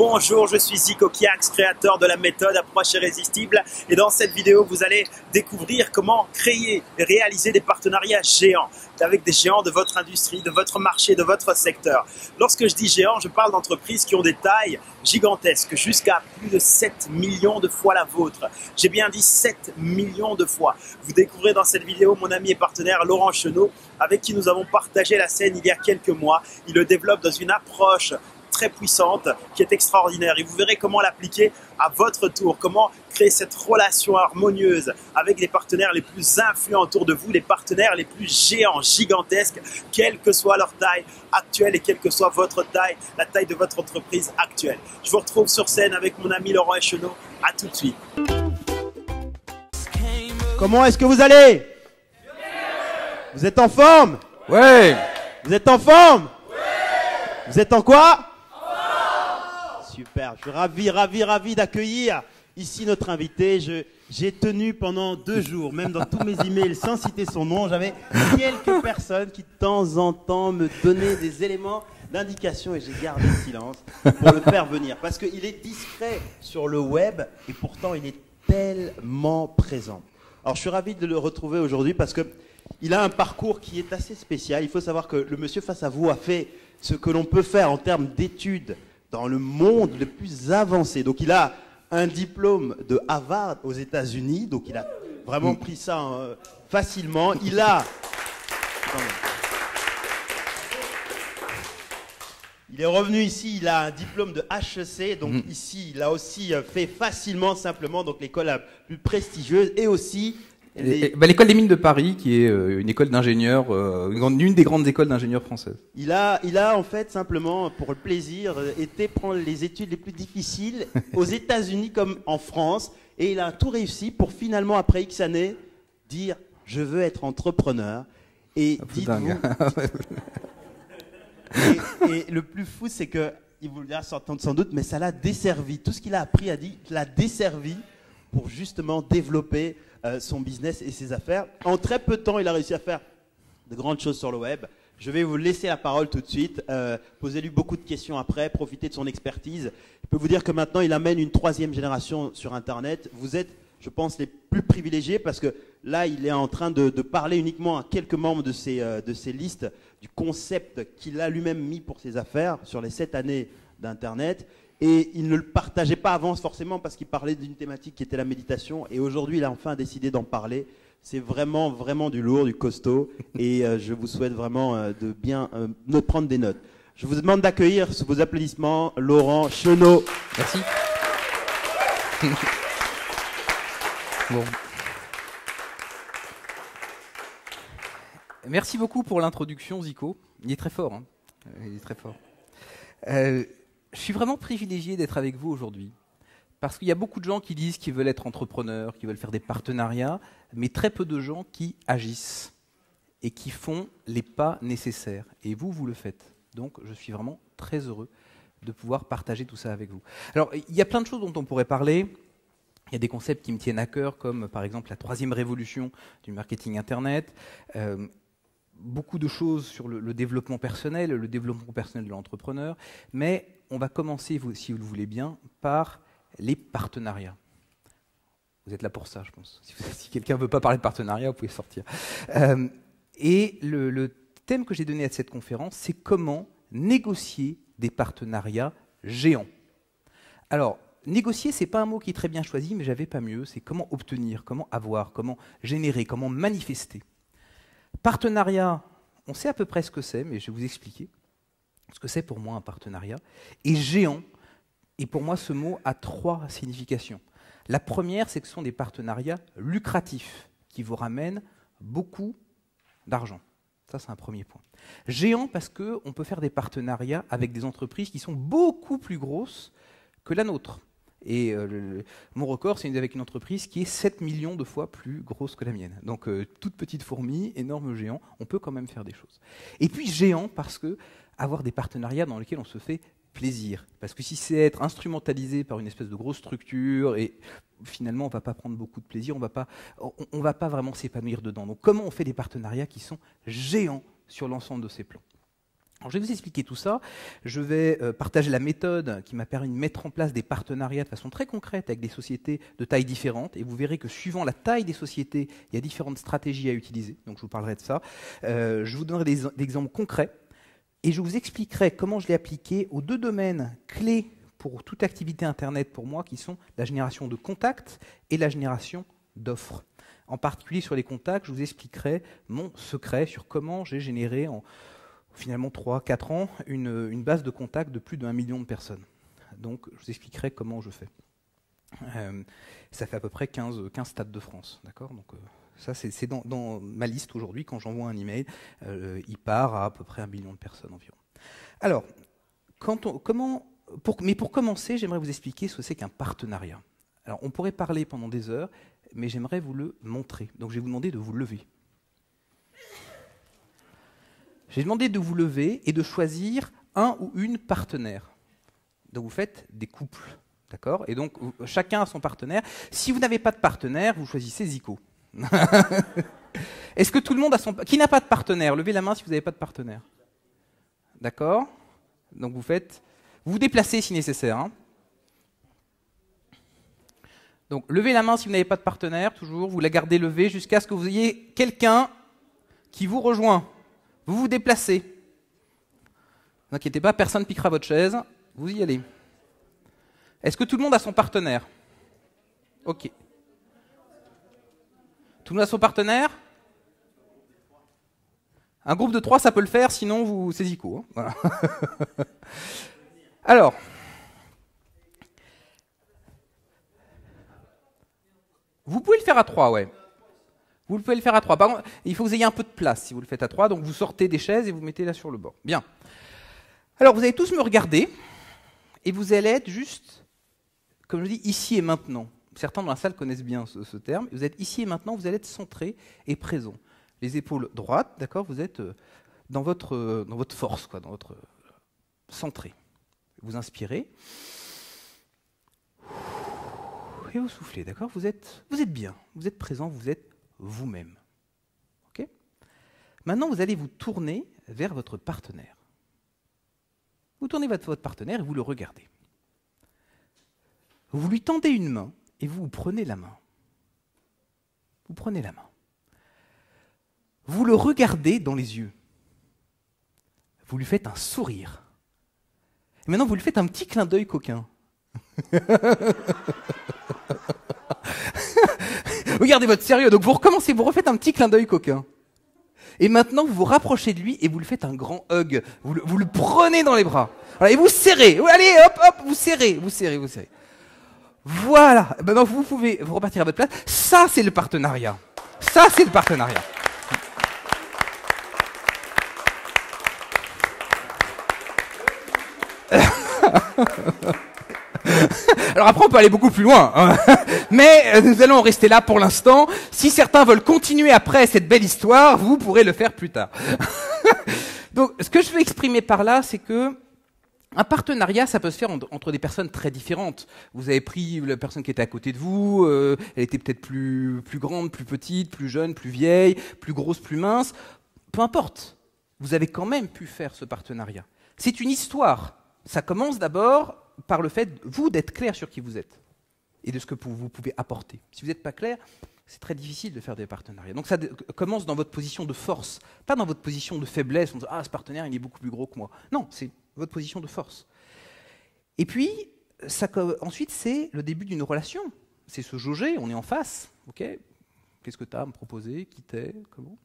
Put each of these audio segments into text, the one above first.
Bonjour, je suis Zico Kiax, créateur de la méthode Approche irrésistible. Et dans cette vidéo, vous allez découvrir comment créer et réaliser des partenariats géants avec des géants de votre industrie, de votre marché, de votre secteur. Lorsque je dis géants, je parle d'entreprises qui ont des tailles gigantesques, jusqu'à plus de 7 millions de fois la vôtre. J'ai bien dit 7 millions de fois. Vous découvrez dans cette vidéo mon ami et partenaire Laurent Chenot, avec qui nous avons partagé la scène il y a quelques mois. Il le développe dans une approche très puissante qui est extraordinaire et vous verrez comment l'appliquer à votre tour, comment créer cette relation harmonieuse avec les partenaires les plus influents autour de vous, les partenaires les plus géants, gigantesques, quelle que soit leur taille actuelle et quelle que soit votre taille, la taille de votre entreprise actuelle. Je vous retrouve sur scène avec mon ami Laurent Chenot. À tout de suite. Comment est-ce que vous allez? Vous êtes en forme? Ouais. Vous êtes en forme? Vous êtes en quoi? Super, je suis ravi d'accueillir ici notre invité. J'ai tenu pendant 2 jours, même dans tous mes emails, sans citer son nom, j'avais quelques personnes qui de temps en temps me donnaient des éléments d'indication et j'ai gardé le silence pour le faire venir. Parce qu'il est discret sur le web et pourtant il est tellement présent. Alors je suis ravi de le retrouver aujourd'hui parce qu'il a un parcours qui est assez spécial. Il faut savoir que le monsieur face à vous a fait ce que l'on peut faire en termes d'études dans le monde le plus avancé. Donc il a un diplôme de Harvard aux États-Unis, donc il a vraiment pris ça facilement. Il est revenu ici, il a un diplôme de HEC, donc ici il a aussi fait facilement, simplement, donc l'école la plus prestigieuse et aussi l'école des mines de Paris, qui est une école d'ingénieurs, une des grandes écoles d'ingénieurs françaises. Il a en fait simplement, pour le plaisir, été prendre les études les plus difficiles aux États-Unis comme en France, et il a tout réussi pour finalement, après X années, dire « je veux être entrepreneur ». Et dites-vous... et le plus fou, c'est que, il vous le dira sans doute, mais ça l'a desservi. Tout ce qu'il a appris l'a desservi pour justement développer son business et ses affaires. En très peu de temps, il a réussi à faire de grandes choses sur le web. Je vais vous laisser la parole tout de suite. Posez-lui beaucoup de questions après, profitez de son expertise. Je peux vous dire que maintenant, il amène une 3e génération sur Internet. Vous êtes, je pense, les plus privilégiés parce que là, il est en train de parler uniquement à quelques membres de ses listes du concept qu'il a lui-même mis pour ses affaires sur les 7 années d'Internet. Et il ne le partageait pas avant forcément parce qu'il parlait d'une thématique qui était la méditation. Et aujourd'hui, il a enfin décidé d'en parler. C'est vraiment, vraiment du lourd, du costaud. Et je vous souhaite vraiment de bien prendre des notes. Je vous demande d'accueillir sous vos applaudissements Laurent Chenot. Merci. Bon. Merci beaucoup pour l'introduction, Zico. Il est très fort. Hein. Il est très fort. Je suis vraiment privilégié d'être avec vous aujourd'hui parce qu'il y a beaucoup de gens qui disent qu'ils veulent être entrepreneurs, qui veulent faire des partenariats, mais très peu de gens qui agissent et qui font les pas nécessaires. Et vous le faites. Donc, je suis vraiment très heureux de pouvoir partager tout ça avec vous. Alors, il y a plein de choses dont on pourrait parler. Il y a des concepts qui me tiennent à cœur, comme par exemple la 3e révolution du marketing Internet. Beaucoup de choses sur le développement personnel de l'entrepreneur, mais on va commencer, si vous le voulez bien, par les partenariats. Vous êtes là pour ça, je pense. Si quelqu'un ne veut pas parler de partenariat, vous pouvez sortir. Et le thème que j'ai donné à cette conférence, c'est comment négocier des partenariats géants. Alors, négocier, ce n'est pas un mot qui est très bien choisi, mais j'avais pas mieux. C'est comment obtenir, comment avoir, comment générer, comment manifester. Partenariat, on sait à peu près ce que c'est, mais je vais vous expliquer ce que c'est pour moi un partenariat. Et géant, et pour moi ce mot a 3 significations. La première, c'est que ce sont des partenariats lucratifs qui vous ramènent beaucoup d'argent. Ça, c'est un premier point. Géant parce qu'on peut faire des partenariats avec des entreprises qui sont beaucoup plus grosses que la nôtre. Et mon record, c'est avec une entreprise qui est 7 millions de fois plus grosse que la mienne. Donc, toute petite fourmi, énorme géant, on peut quand même faire des choses. Et puis, géant, parce que avoir des partenariats dans lesquels on se fait plaisir. Parce que si c'est être instrumentalisé par une espèce de grosse structure, et finalement, on ne va pas prendre beaucoup de plaisir, on ne va pas vraiment s'épanouir dedans. Donc, comment on fait des partenariats qui sont géants sur l'ensemble de ces plans? Alors, je vais vous expliquer tout ça. Je vais partager la méthode qui m'a permis de mettre en place des partenariats de façon très concrète avec des sociétés de tailles différentes. Et vous verrez que suivant la taille des sociétés, il y a différentes stratégies à utiliser. Donc je vous parlerai de ça. Je vous donnerai des exemples concrets. Et je vous expliquerai comment je l'ai appliqué aux 2 domaines clés pour toute activité Internet pour moi, qui sont la génération de contacts et la génération d'offres. En particulier sur les contacts, je vous expliquerai mon secret sur comment j'ai généré en finalement 3-4 ans, une base de contacts de plus d'1 million de personnes. Donc, je vous expliquerai comment je fais. Ça fait à peu près 15 stades de France. D'accord. Donc, ça, c'est dans ma liste aujourd'hui. Quand j'envoie un email, il part à peu près 1 million de personnes environ. Alors, pour commencer, j'aimerais vous expliquer ce que c'est qu'un partenariat. Alors, on pourrait parler pendant des heures, mais j'aimerais vous le montrer. Donc, je vais vous demander de vous lever. J'ai demandé de vous lever et de choisir un ou une partenaire. Donc vous faites des couples, d'accord? Et donc chacun a son partenaire. Si vous n'avez pas de partenaire, vous choisissez Zico. Est-ce que tout le monde a son... Qui n'a pas de partenaire? Levez la main si vous n'avez pas de partenaire. D'accord? Donc vous vous déplacez si nécessaire. Hein. Donc levez la main si vous n'avez pas de partenaire, toujours. Vous la gardez levée jusqu'à ce que vous ayez quelqu'un qui vous rejoint. Vous vous déplacez. Ne vous inquiétez pas, personne ne piquera votre chaise. Vous y allez. Est-ce que tout le monde a son partenaire? Ok. Tout le monde a son partenaire? Un groupe de 3, ça peut le faire, sinon c'est Zico. Hein. Voilà. Alors. Vous pouvez le faire à 3, ouais. Vous pouvez le faire à 3. Par contre, il faut que vous ayez un peu de place si vous le faites à 3. Donc vous sortez des chaises et vous mettez là sur le bord. Bien. Alors vous allez tous me regarder et vous allez être juste, comme je dis, ici et maintenant. Certains dans la salle connaissent bien ce terme. Vous êtes ici et maintenant, vous allez être centré et présent. Les épaules droites, d'accord, vous êtes dans votre force, quoi, dans votre centré. Vous inspirez. Et vous soufflez, d'accord, vous êtes bien, vous êtes présent, vous êtes vous-même. Okay. Maintenant, vous allez vous tourner vers votre partenaire. Vous tournez vers votre partenaire et vous le regardez. Vous lui tendez une main et vous prenez la main. Vous prenez la main. Vous le regardez dans les yeux. Vous lui faites un sourire. Et maintenant, vous lui faites un petit clin d'œil coquin. Regardez votre sérieux. Donc vous recommencez, vous refaites un petit clin d'œil coquin. Et maintenant, vous vous rapprochez de lui et vous lui faites un grand hug. Vous le prenez dans les bras. Voilà, et vous serrez. Allez, hop, hop, vous serrez. Voilà. Maintenant, vous pouvez vous repartir à votre place. Ça, c'est le partenariat. Ça, c'est le partenariat. Alors après, on peut aller beaucoup plus loin, hein. Mais nous allons rester là pour l'instant. Si certains veulent continuer après cette belle histoire, vous pourrez le faire plus tard. Donc, ce que je veux exprimer par là, c'est que un partenariat, ça peut se faire entre des personnes très différentes. Vous avez pris la personne qui était à côté de vous, elle était peut-être plus grande, plus petite, plus jeune, plus vieille, plus grosse, plus mince. Peu importe. Vous avez quand même pu faire ce partenariat. C'est une histoire. Ça commence d'abord par le fait, vous, d'être clair sur qui vous êtes et de ce que vous pouvez apporter. Si vous n'êtes pas clair, c'est très difficile de faire des partenariats. Donc ça commence dans votre position de force, pas dans votre position de faiblesse, en disant « Ah, ce partenaire, il est beaucoup plus gros que moi ». Non, c'est votre position de force. Et puis, ensuite, c'est le début d'une relation. C'est se jauger, on est en face. Okay, qu'est-ce que tu as à me proposer? Qui t'es? Comment?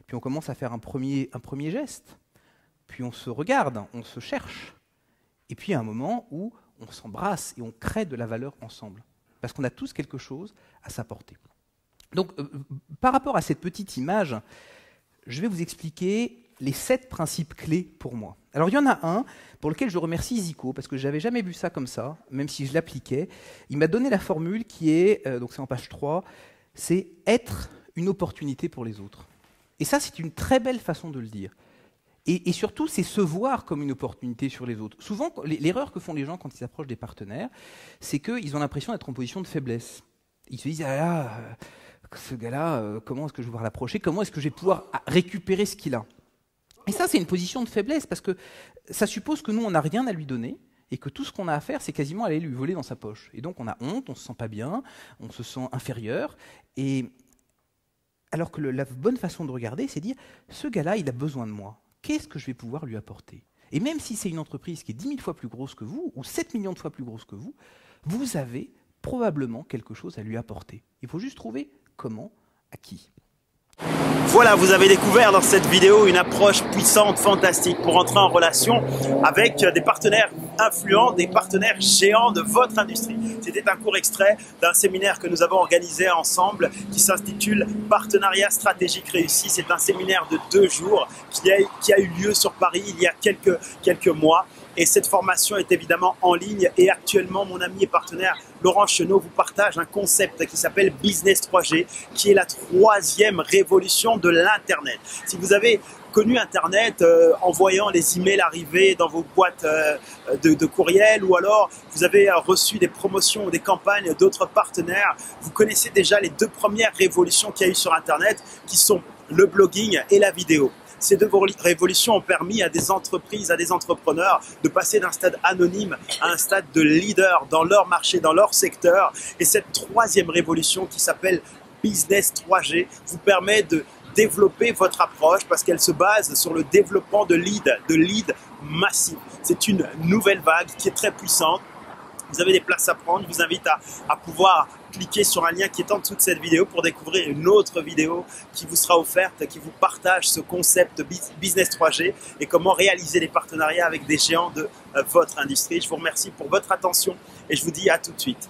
Puis on commence à faire un premier geste. Puis on se regarde, on se cherche. Et puis il y a un moment où on s'embrasse et on crée de la valeur ensemble. Parce qu'on a tous quelque chose à s'apporter. Donc, par rapport à cette petite image, je vais vous expliquer les 7 principes clés pour moi. Alors, il y en a un pour lequel je remercie Zico, parce que je n'avais jamais vu ça comme ça, même si je l'appliquais. Il m'a donné la formule qui est, donc c'est en page 3, c'est être une opportunité pour les autres. Et ça, c'est une très belle façon de le dire. Et surtout, c'est se voir comme une opportunité sur les autres. Souvent, l'erreur que font les gens quand ils approchent des partenaires, c'est qu'ils ont l'impression d'être en position de faiblesse. Ils se disent « Ah là, ce gars-là, comment est-ce que je vais pouvoir l'approcher? Comment est-ce que je vais pouvoir récupérer ce qu'il a ?» Et ça, c'est une position de faiblesse parce que ça suppose que nous, on n'a rien à lui donner et que tout ce qu'on a à faire, c'est quasiment aller lui voler dans sa poche. Et donc, on a honte, on se sent pas bien, on se sent inférieur. Et alors que la bonne façon de regarder, c'est dire, ce gars-là, il a besoin de moi. Qu'est-ce que je vais pouvoir lui apporter? Et même si c'est une entreprise qui est 10 000 fois plus grosse que vous, ou 7 millions de fois plus grosse que vous, vous avez probablement quelque chose à lui apporter. Il faut juste trouver comment, à qui. Voilà, vous avez découvert dans cette vidéo une approche puissante, fantastique pour entrer en relation avec des partenaires influents, des partenaires géants de votre industrie. C'était un court extrait d'un séminaire que nous avons organisé ensemble qui s'intitule Partenariat stratégique réussi. C'est un séminaire de 2 jours qui a eu lieu sur Paris il y a quelques mois. Et cette formation est évidemment en ligne et actuellement mon ami et partenaire Laurent Chenot vous partage un concept qui s'appelle Business 3G, qui est la 3e révolution de l'Internet. Si vous avez connu Internet en voyant les emails arriver dans vos boîtes de courriel, ou alors vous avez reçu des promotions ou des campagnes d'autres partenaires, vous connaissez déjà les 2 premières révolutions qu'il y a eu sur Internet, qui sont le blogging et la vidéo. Ces 2 révolutions ont permis à des entreprises, à des entrepreneurs de passer d'un stade anonyme à un stade de leader dans leur marché, dans leur secteur. Et cette 3e révolution qui s'appelle Business 3G vous permet de développer votre approche parce qu'elle se base sur le développement de leads massifs. C'est une nouvelle vague qui est très puissante. Vous avez des places à prendre. Je vous invite à pouvoir cliquer sur un lien qui est en dessous de cette vidéo pour découvrir une autre vidéo qui vous sera offerte, qui vous partage ce concept de Business 3G et comment réaliser des partenariats avec des géants de votre industrie. Je vous remercie pour votre attention et je vous dis à tout de suite.